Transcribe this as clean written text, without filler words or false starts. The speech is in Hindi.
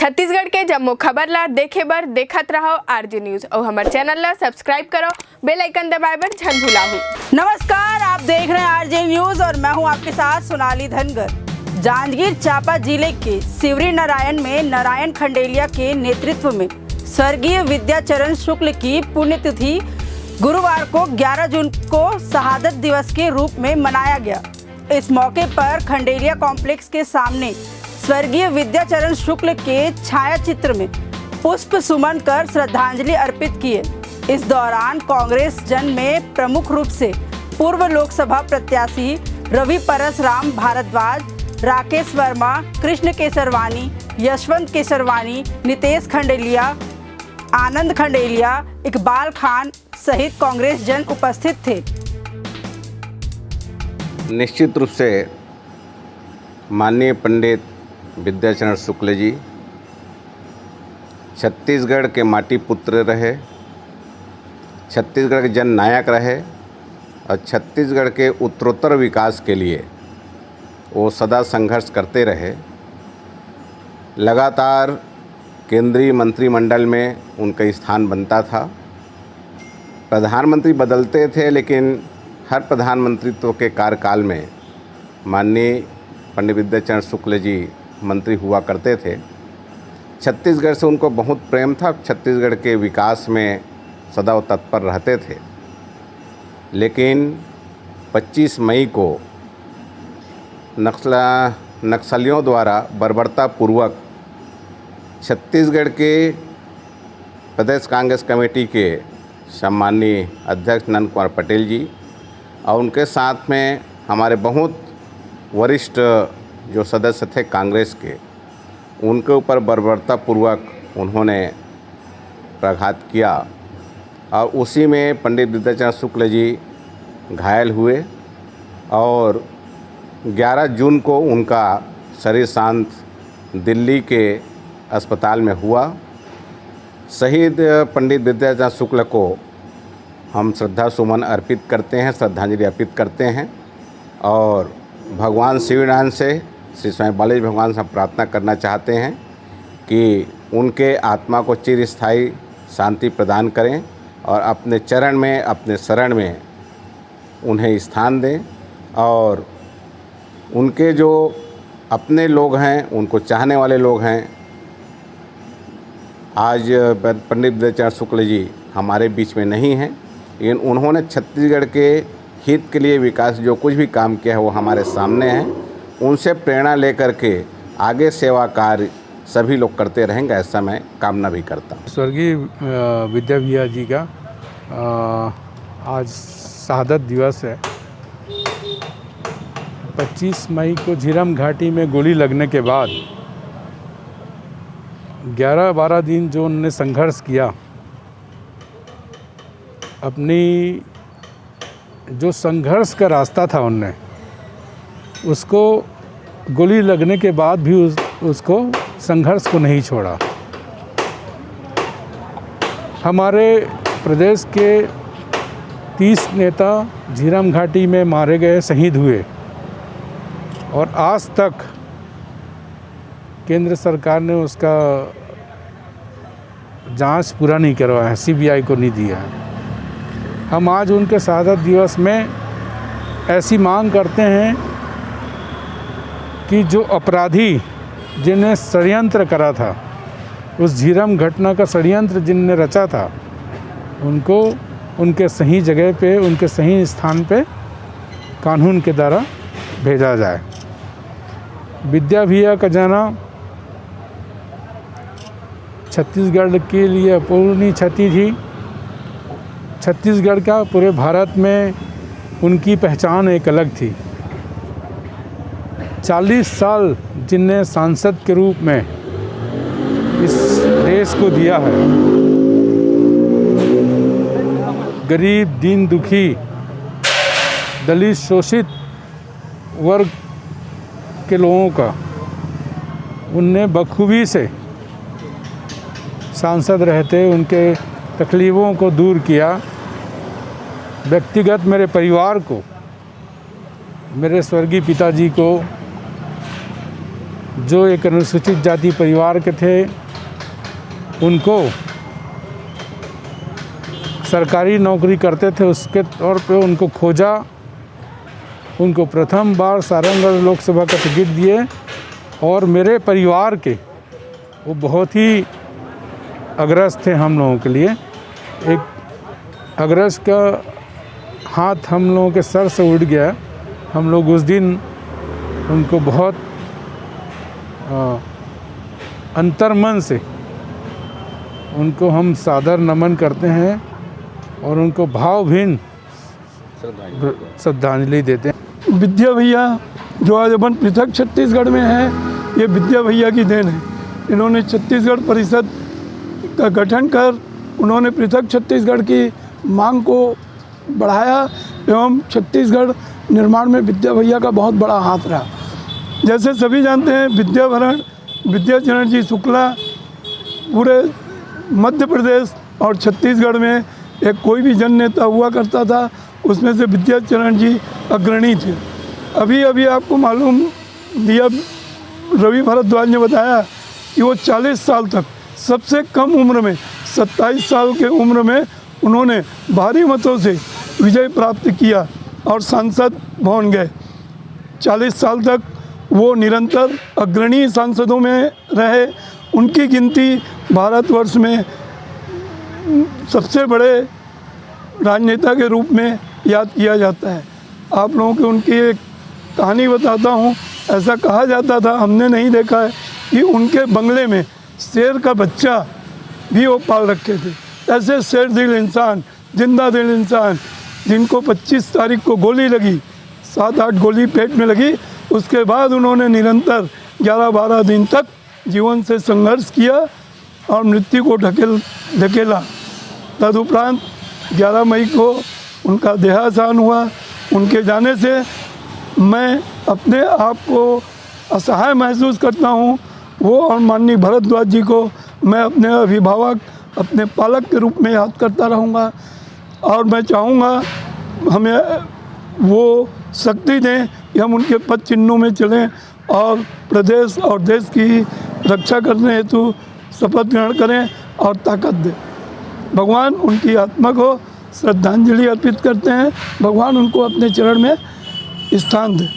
छत्तीसगढ़ के जम्मो खबर ला देखे बर देखत रहो आरजे न्यूज और हमारे चैनल ला सब्सक्राइब करो, बेल आइकन दबाए बर झन भुलाहू। नमस्कार, आप देख रहे हैं आरजे न्यूज और मैं हूं आपके साथ सोनाली धनगर। जांजगीर चांपा जिले के सिवरी नारायण में नारायण खंडेलिया के नेतृत्व में स्वर्गीय विद्याचरण शुक्ल की पुण्यतिथि गुरुवार को 11 जून को शहादत दिवस के रूप में मनाया गया। इस मौके पर खंडेलिया कॉम्प्लेक्स के सामने स्वर्गीय विद्याचरण शुक्ल के छाया चित्र में पुष्प सुमन कर श्रद्धांजलि अर्पित किए। इस दौरान कांग्रेस जन में प्रमुख रूप से पूर्व लोकसभा प्रत्याशी रवि परसराम भारद्वाज, राकेश वर्मा, कृष्ण केसरवानी, यशवंत केसरवानी, नितेश खंडेलिया, आनंद खंडेलिया, इकबाल खान सहित कांग्रेस जन उपस्थित थे। निश्चित रूप से माननीय पंडित विद्याचरण शुक्ल जी छत्तीसगढ़ के माटी पुत्र रहे, छत्तीसगढ़ के जन नायक रहे और छत्तीसगढ़ के उत्तरोत्तर विकास के लिए वो सदा संघर्ष करते रहे। लगातार केंद्रीय मंत्रिमंडल में उनका स्थान बनता था। प्रधानमंत्री बदलते थे, लेकिन हर प्रधानमंत्रित्व के कार्यकाल में माननीय पंडित विद्याचरण शुक्ल जी मंत्री हुआ करते थे। छत्तीसगढ़ से उनको बहुत प्रेम था, छत्तीसगढ़ के विकास में सदा वो तत्पर रहते थे। लेकिन 25 मई को नक्सलियों द्वारा बर्बरतापूर्वक छत्तीसगढ़ के प्रदेश कांग्रेस कमेटी के सम्माननीय अध्यक्ष नंद कुमार पटेल जी और उनके साथ में हमारे बहुत वरिष्ठ जो सदस्य थे कांग्रेस के, उनके ऊपर बर्बरतापूर्वक उन्होंने प्रघात किया और उसी में पंडित विद्याचरण शुक्ल जी घायल हुए और 11 जून को उनका शरीर शांत दिल्ली के अस्पताल में हुआ। शहीद पंडित विद्याचरण शुक्ल को हम श्रद्धा सुमन अर्पित करते हैं, श्रद्धांजलि अर्पित करते हैं और भगवान शिवनारायण से, श्री स्वयं बालाजी भगवान से प्रार्थना करना चाहते हैं कि उनके आत्मा को चिरस्थायी शांति प्रदान करें और अपने चरण में, अपने शरण में उन्हें स्थान दें और उनके जो अपने लोग हैं, उनको चाहने वाले लोग हैं। आज पंडित विद्याचरण शुक्ल जी हमारे बीच में नहीं हैं, लेकिन उन्होंने छत्तीसगढ़ के हित के लिए विकास जो कुछ भी काम किया है वो हमारे सामने है। उनसे प्रेरणा लेकर के आगे सेवा कार्य सभी लोग करते रहेंगे, ऐसा मैं कामना भी करता हूँ। स्वर्गीय विद्या भैया जी का आज शहादत दिवस है। 25 मई को झीरम घाटी में गोली लगने के बाद 11-12 दिन जो उन्होंने संघर्ष किया, अपनी जो संघर्ष का रास्ता था उनने उसको गोली लगने के बाद भी उसको संघर्ष को नहीं छोड़ा। हमारे प्रदेश के 30 नेता झीरम घाटी में मारे गए, शहीद हुए और आज तक केंद्र सरकार ने उसका जांच पूरा नहीं करवाया है, सीबीआई को नहीं दिया है। हम आज उनके शहादत दिवस में ऐसी मांग करते हैं कि जो अपराधी जिन्हें षड्यंत्र करा था, उस झीरम घटना का षड्यंत्र जिनने रचा था, उनको उनके सही जगह पे, उनके सही स्थान पे कानून के द्वारा भेजा जाए। विद्या भैया का जाना छत्तीसगढ़ के लिए अपूरणीय क्षति थी। छत्तीसगढ़ का पूरे भारत में उनकी पहचान एक अलग थी। 40 साल जिनने सांसद के रूप में इस देश को दिया है, गरीब, दीन दुखी, दलित, शोषित वर्ग के लोगों का उनने बखूबी से सांसद रहते उनके तकलीफ़ों को दूर किया। व्यक्तिगत मेरे परिवार को, मेरे स्वर्गीय पिताजी को जो एक अनुसूचित जाति परिवार के थे उनको सरकारी नौकरी करते थे, उसके तौर पे उनको खोजा, उनको प्रथम बार सारंगगढ़ लोकसभा का टिकट दिए और मेरे परिवार के वो बहुत ही अग्रज थे हम लोगों के लिए। एक अग्रज का हाथ हम लोगों के सर से उठ गया। हम लोग उस दिन उनको बहुत अंतर्मन से उनको हम सादर नमन करते हैं और उनको भावभीन श्रद्धांजलि देते हैं। विद्या भैया जो आज अपन पृथक छत्तीसगढ़ में हैं, ये विद्या भैया की देन है। इन्होंने छत्तीसगढ़ परिषद का गठन कर उन्होंने पृथक छत्तीसगढ़ की मांग को बढ़ाया एवं छत्तीसगढ़ निर्माण में विद्या भैया का बहुत बड़ा हाथ रहा। जैसे सभी जानते हैं, विद्याचरण जी शुक्ला पूरे मध्य प्रदेश और छत्तीसगढ़ में एक कोई भी जन नेता हुआ करता था, उसमें से विद्याचरण जी अग्रणी थे। अभी अभी आपको मालूम दिया, रवि भारद्वाज ने बताया कि वो 40 साल तक सबसे कम उम्र में 27 साल के उम्र में उन्होंने भारी मतों से विजय प्राप्त किया और सांसद बन गए। 40 साल तक वो निरंतर अग्रणी सांसदों में रहे। उनकी गिनती भारतवर्ष में सबसे बड़े राजनेता के रूप में याद किया जाता है। आप लोगों को उनकी एक कहानी बताता हूँ। ऐसा कहा जाता था, हमने नहीं देखा है, कि उनके बंगले में शेर का बच्चा भी वो पाल रखे थे। ऐसे शेर दिल इंसान, जिंदा दिल इंसान, जिनको 25 तारीख को गोली लगी, 7-8 गोली पेट में लगी, उसके बाद उन्होंने निरंतर 11-12 दिन तक जीवन से संघर्ष किया और मृत्यु को ढकेला। तदुपरांत 11 मई को उनका देहावसान हुआ। उनके जाने से मैं अपने आप को असहाय महसूस करता हूँ। वो और माननीय भारद्वाज जी को मैं अपने अभिभावक, अपने पालक के रूप में याद करता रहूँगा और मैं चाहूँगा हमें वो शक्ति दें कि हम उनके पद चिन्हों में चलें और प्रदेश और देश की रक्षा करने हेतु शपथ ग्रहण करें और ताकत दें। भगवान उनकी आत्मा को श्रद्धांजलि अर्पित करते हैं। भगवान उनको अपने चरण में स्थान दें।